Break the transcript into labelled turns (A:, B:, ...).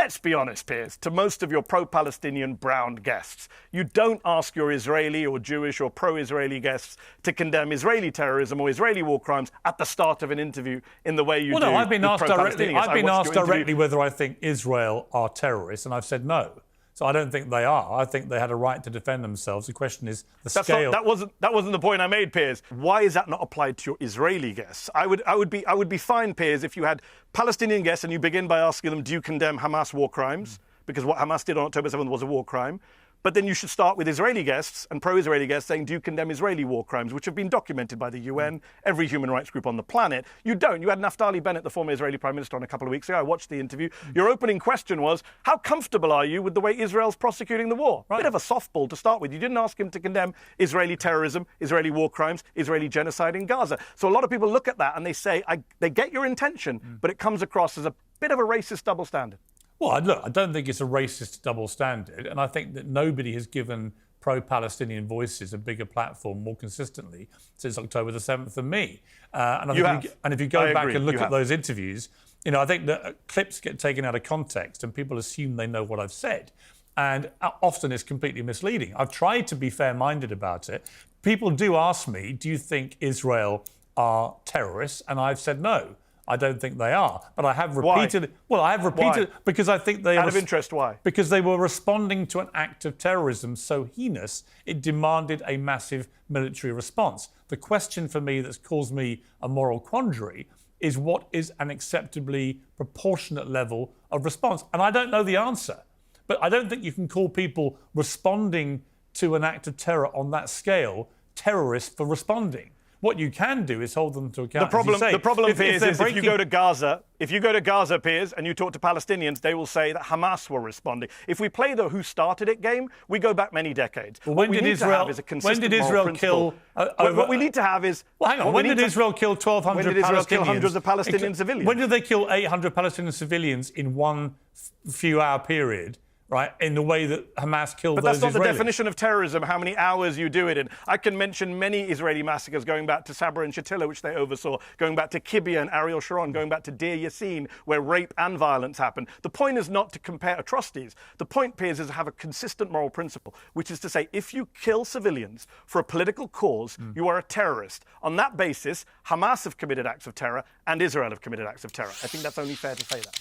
A: let's be honest, Piers, to most of your pro-Palestinian brown guests, you don't ask your Israeli or Jewish or pro-Israeli guests to condemn Israeli terrorism or Israeli war crimes at the start of an interview in the way you do.
B: Well, no, I've been asked directly whether I think Israel are terrorists, and I've said no. So I don't think they are. I think they had a right to defend themselves. The question is the scale.
A: That wasn't the point I made, Piers. Why is that not applied to your Israeli guests? I would be fine, Piers, if you had Palestinian guests and you begin by asking them, do you condemn Hamas war crimes? Because what Hamas did on October 7th was a war crime. But then you should start with Israeli guests and pro-Israeli guests saying, do you condemn Israeli war crimes, which have been documented by the UN, every human rights group on the planet? You don't. You had Naftali Bennett, the former Israeli Prime Minister, on a couple of weeks ago. I watched the interview. Your opening question was, how comfortable are you with the way Israel's prosecuting the war? Right. Bit of a softball to start with. You didn't ask him to condemn Israeli terrorism, Israeli war crimes, Israeli genocide in Gaza. So a lot of people look at that and they say, they get your intention, but it comes across as a bit of a racist double standard.
B: Well, look, I don't think it's a racist double standard, and I think that nobody has given pro-Palestinian voices a bigger platform more consistently since October the 7th than me. And if you go back and look at those interviews, you know, I think that clips get taken out of context and people assume they know what I've said. And often it's completely misleading. I've tried to be fair-minded about it. People do ask me, do you think Israel are terrorists? And I've said no. I don't think they are, but I have repeated.
A: Why?
B: Well, I have repeated
A: Why?
B: Because I think they.
A: Out of interest, why?
B: Because they were responding to an act of terrorism so heinous it demanded a massive military response. The question for me that's caused me a moral quandary is what is an acceptably proportionate level of response, and I don't know the answer. But I don't think you can call people responding to an act of terror on that scale terrorists for responding. What you can do is hold them to account.
A: The problem, Piers, is if you go to Gaza, Piers, and you talk to Palestinians, they will say that Hamas were responding. If we play the who started it game, we go back many decades.
B: Well, when did Israel kill?
A: What we need to have is.
B: Well, hang on. When did Israel kill 1,200
A: When did Israel kill hundreds of Palestinian civilians?
B: When did they kill 800 Palestinian civilians in one few-hour period? Right, in the way that Hamas killed those Israelis.
A: But that's not the definition of terrorism, how many hours you do it in. I can mention many Israeli massacres going back to Sabra and Shatila, which they oversaw, going back to Kibbutz and Ariel Sharon, going back to Deir Yassin, where rape and violence happened. The point is not to compare atrocities. The point, Piers, is to have a consistent moral principle, which is to say, if you kill civilians for a political cause, you are a terrorist. On that basis, Hamas have committed acts of terror and Israel have committed acts of terror. I think that's only fair to say that.